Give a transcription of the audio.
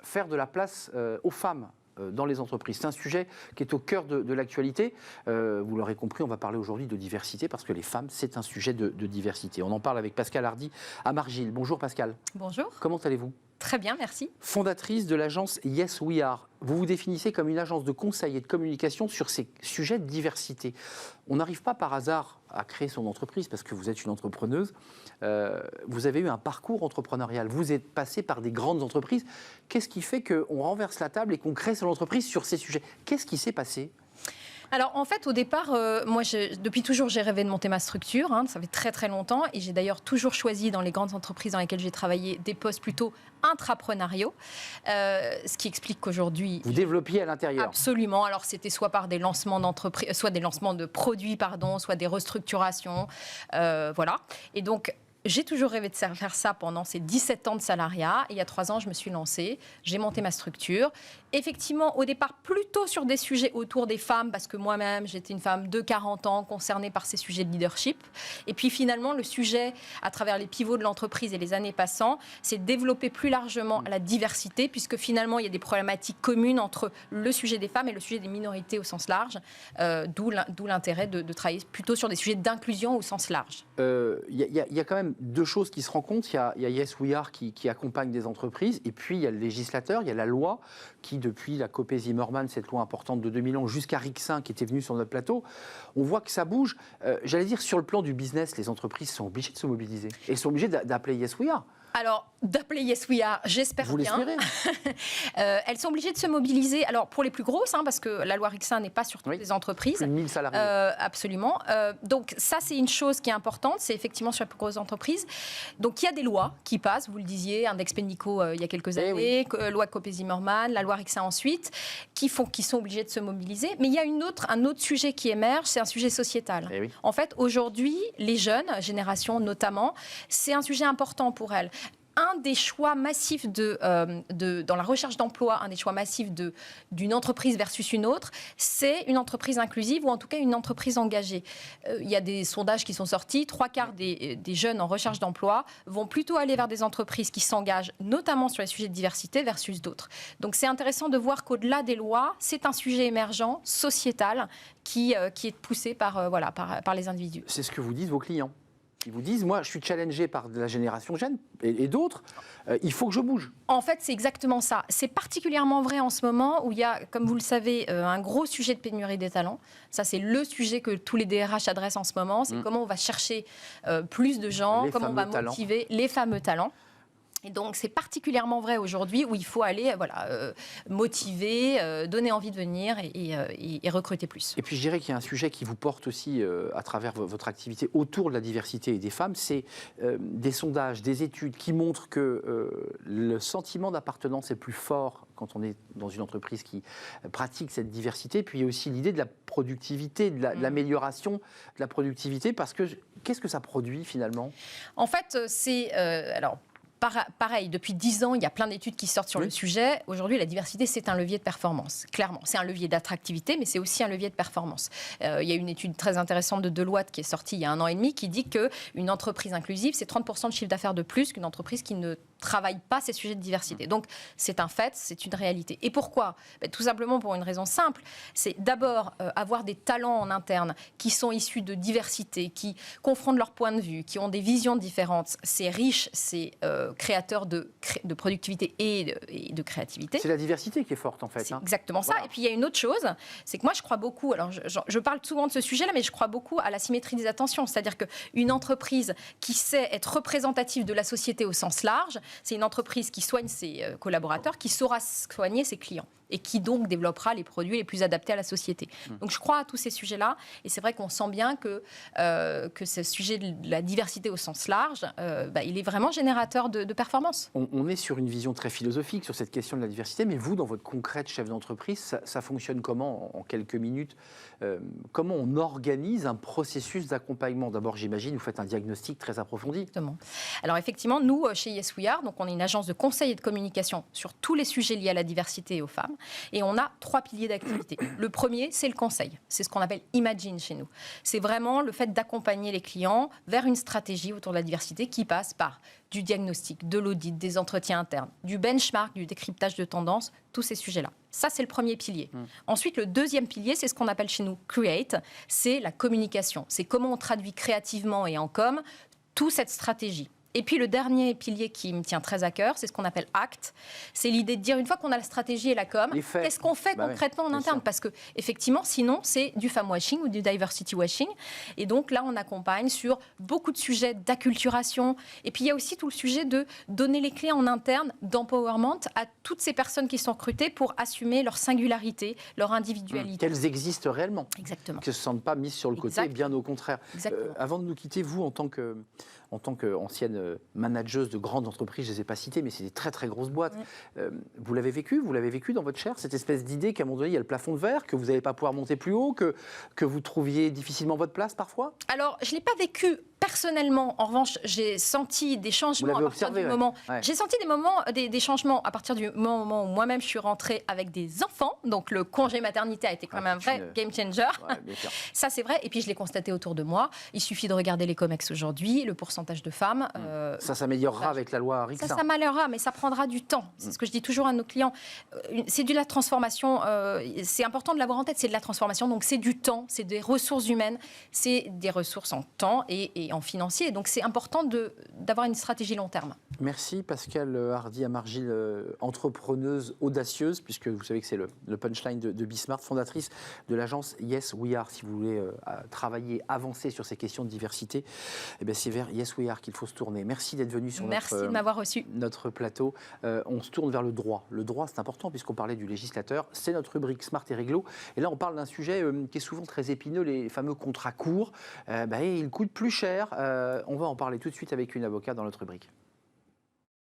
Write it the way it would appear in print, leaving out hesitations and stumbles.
faire de la place aux femmes dans les entreprises. C'est un sujet qui est au cœur de l'actualité. Vous l'aurez compris, on va parler aujourd'hui de diversité parce que les femmes, c'est un sujet de diversité. On en parle avec Pascale Hardy à Margil. Bonjour Pascale. Bonjour. Comment allez-vous ? Très bien, merci. Fondatrice de l'agence Yes We Are. Vous vous définissez comme une agence de conseil et de communication sur ces sujets de diversité. On n'arrive pas par hasard à créer son entreprise parce que vous êtes une entrepreneuse. Vous avez eu un parcours entrepreneurial. Vous êtes passé par des grandes entreprises. Qu'est-ce qui fait qu'on renverse la table et qu'on crée son entreprise sur ces sujets ? Qu'est-ce qui s'est passé ? Alors en fait au départ, moi depuis toujours j'ai rêvé de monter ma structure, ça fait très très longtemps et j'ai d'ailleurs toujours choisi dans les grandes entreprises dans lesquelles j'ai travaillé des postes plutôt intrapreneuriaux, ce qui explique qu'aujourd'hui... Vous développiez à l'intérieur ? Absolument, alors c'était soit par des lancements d'entreprises, soit des lancements de produits, soit des restructurations, voilà. Et donc... J'ai toujours rêvé de faire ça pendant ces 17 ans de salariat. Et il y a 3 ans, je me suis lancée. J'ai monté ma structure. Effectivement, au départ, plutôt sur des sujets autour des femmes, parce que moi-même, j'étais une femme de 40 ans concernée par ces sujets de leadership. Et puis finalement, le sujet, à travers les pivots de l'entreprise et les années passant, c'est de développer plus largement la diversité, puisque finalement, il y a des problématiques communes entre le sujet des femmes et le sujet des minorités au sens large. D'où l'intérêt de travailler plutôt sur des sujets d'inclusion au sens large. Il y a quand même 2 choses qui se rencontrent. Il y a Yes We Are qui accompagne des entreprises, et puis il y a le législateur, il y a la loi qui, depuis la Copé-Zimmermann, cette loi importante de 2011, jusqu'à Rixin qui était venu sur notre plateau, on voit que ça bouge. J'allais dire, sur le plan du business, les entreprises sont obligées de se mobiliser. Et sont obligées d'appeler Yes We Are. Alors, d'appeler Yes We Are, j'espère bien. Vous l'espérez ? Elles sont obligées de se mobiliser. Alors, pour les plus grosses, parce que la loi Rixin n'est pas sur toutes les entreprises. Plus de 1000 salariés. Absolument. Donc, ça, c'est une chose qui est importante. C'est effectivement sur les plus grosses entreprises. Donc, il y a des lois qui passent. Vous le disiez, Index Pénico il y a quelques années, loi Copé-Zimmermann, la loi Rixin ensuite, qui sont obligées de se mobiliser. Mais il y a un autre sujet qui émerge, c'est un sujet sociétal. En fait, aujourd'hui, les jeunes, générations notamment, c'est un sujet important pour elles. Un des choix massifs dans la recherche d'emploi, un des choix massifs d'une entreprise versus une autre, c'est une entreprise inclusive ou en tout cas une entreprise engagée. Il y a des sondages qui sont sortis, 3/4 des jeunes en recherche d'emploi vont plutôt aller vers des entreprises qui s'engagent notamment sur les sujets de diversité versus d'autres. Donc c'est intéressant de voir qu'au-delà des lois, c'est un sujet émergent, sociétal, qui est poussé par les individus. C'est ce que vous disent vos clients. Ils vous disent, moi, je suis challengé par la génération jeune et d'autres, il faut que je bouge. En fait, c'est exactement ça. C'est particulièrement vrai en ce moment où il y a, comme vous le savez, un gros sujet de pénurie des talents. Ça, c'est le sujet que tous les DRH adressent en ce moment. C'est comment on va chercher plus de gens, comment on va motiver les fameux talents. Et donc, c'est particulièrement vrai aujourd'hui où il faut aller motiver, donner envie de venir et recruter plus. Et puis, je dirais qu'il y a un sujet qui vous porte aussi à travers votre activité autour de la diversité et des femmes. C'est des sondages, des études qui montrent que le sentiment d'appartenance est plus fort quand on est dans une entreprise qui pratique cette diversité. Puis, il y a aussi l'idée de la productivité, de l'amélioration de la productivité. Parce que qu'est-ce que ça produit finalement ? En fait, c'est... Pareil, depuis 10 ans, il y a plein d'études qui sortent sur le sujet. Aujourd'hui, la diversité, c'est un levier de performance, clairement. C'est un levier d'attractivité, mais c'est aussi un levier de performance. Il y a une étude très intéressante de Deloitte qui est sortie il y a 1 an et demi qui dit qu'une entreprise inclusive, c'est 30% de chiffre d'affaires de plus qu'une entreprise qui ne travaille pas ces sujets de diversité. Donc, c'est un fait, c'est une réalité. Et pourquoi ? Tout simplement pour une raison simple. C'est d'abord avoir des talents en interne qui sont issus de diversité, qui confrontent leurs points de vue, qui ont des visions différentes. C'est riche, c'est créateur de productivité et de créativité. C'est la diversité qui est forte, en fait. C'est exactement ça. Et puis, il y a une autre chose, c'est que moi, je crois beaucoup, alors je parle souvent de ce sujet-là, mais je crois beaucoup à la symétrie des attentions. C'est-à-dire qu'une entreprise qui sait être représentative de la société au sens large, c'est une entreprise qui soigne ses collaborateurs, qui saura soigner ses clients et qui donc développera les produits les plus adaptés à la société. Donc je crois à tous ces sujets-là et c'est vrai qu'on sent bien que ce sujet de la diversité au sens large, il est vraiment générateur de performance. On est sur une vision très philosophique sur cette question de la diversité, mais vous, dans votre concret de chef d'entreprise, ça fonctionne comment en quelques minutes ? Comment on organise un processus d'accompagnement ? D'abord, j'imagine, vous faites un diagnostic très approfondi. Exactement. Alors effectivement, nous, chez Yes We Are, donc on est une agence de conseil et de communication sur tous les sujets liés à la diversité et aux femmes. Et on a 3 piliers d'activité. Le premier, c'est le conseil. C'est ce qu'on appelle Imagine chez nous. C'est vraiment le fait d'accompagner les clients vers une stratégie autour de la diversité qui passe par du diagnostic, de l'audit, des entretiens internes, du benchmark, du décryptage de tendances, tous ces sujets-là. Ça, c'est le premier pilier. Ensuite, le deuxième pilier, c'est ce qu'on appelle chez nous Create, c'est la communication. C'est comment on traduit créativement et en com toute cette stratégie. Et puis le dernier pilier qui me tient très à cœur, c'est ce qu'on appelle ACT. C'est l'idée de dire, une fois qu'on a la stratégie et la com, qu'est-ce qu'on fait concrètement en interne ? Parce que effectivement, sinon, c'est du femme washing ou du diversity washing. Et donc là, on accompagne sur beaucoup de sujets d'acculturation. Et puis il y a aussi tout le sujet de donner les clés en interne d'empowerment à toutes ces personnes qui sont recrutées pour assumer leur singularité, leur individualité. Qu'elles existent réellement. Exactement. Qu'elles ne se sentent pas mises sur le côté, bien au contraire. Avant de nous quitter, vous, en tant qu'ancienne manageuse de grandes entreprises, je ne les ai pas citées, mais c'est des très très grosses boîtes. Vous l'avez vécu dans votre chair, cette espèce d'idée qu'à un moment donné, il y a le plafond de verre, que vous n'allez pas pouvoir monter plus haut, que vous trouviez difficilement votre place parfois ? Alors, je ne l'ai pas vécu personnellement. En revanche, j'ai senti des changements à partir du moment. J'ai senti des changements à partir du moment où moi-même je suis rentrée avec des enfants. Donc, le congé maternité a été quand même un vrai game changer. Ça, c'est vrai. Et puis, je l'ai constaté autour de moi. Il suffit de regarder les COMEX aujourd'hui, le pourcentage de femmes. Ça s'améliorera avec la loi Rixin. Ça s'améliorera, mais ça prendra du temps. C'est ce que je dis toujours à nos clients. C'est de la transformation. C'est important de l'avoir en tête. C'est de la transformation. Donc, c'est du temps, c'est des ressources humaines, c'est des ressources en temps et en financier. Donc, c'est important d'avoir une stratégie long terme. Merci Pascale Hardy-Amargil, entrepreneuse audacieuse, puisque vous savez que c'est le punchline de Bismart, fondatrice de l'agence Yes We Are. Si vous voulez travailler, avancer sur ces questions de diversité, eh bien c'est vers Yes We Are qu'il faut se tourner. Merci d'être venu sur de m'avoir reçu. Notre plateau. On se tourne vers le droit. Le droit, c'est important puisqu'on parlait du législateur. C'est notre rubrique Smart et Réglo. Et là, on parle d'un sujet qui est souvent très épineux, les fameux contrats courts. Ils coûtent plus cher. On va en parler tout de suite avec une avocate dans notre rubrique.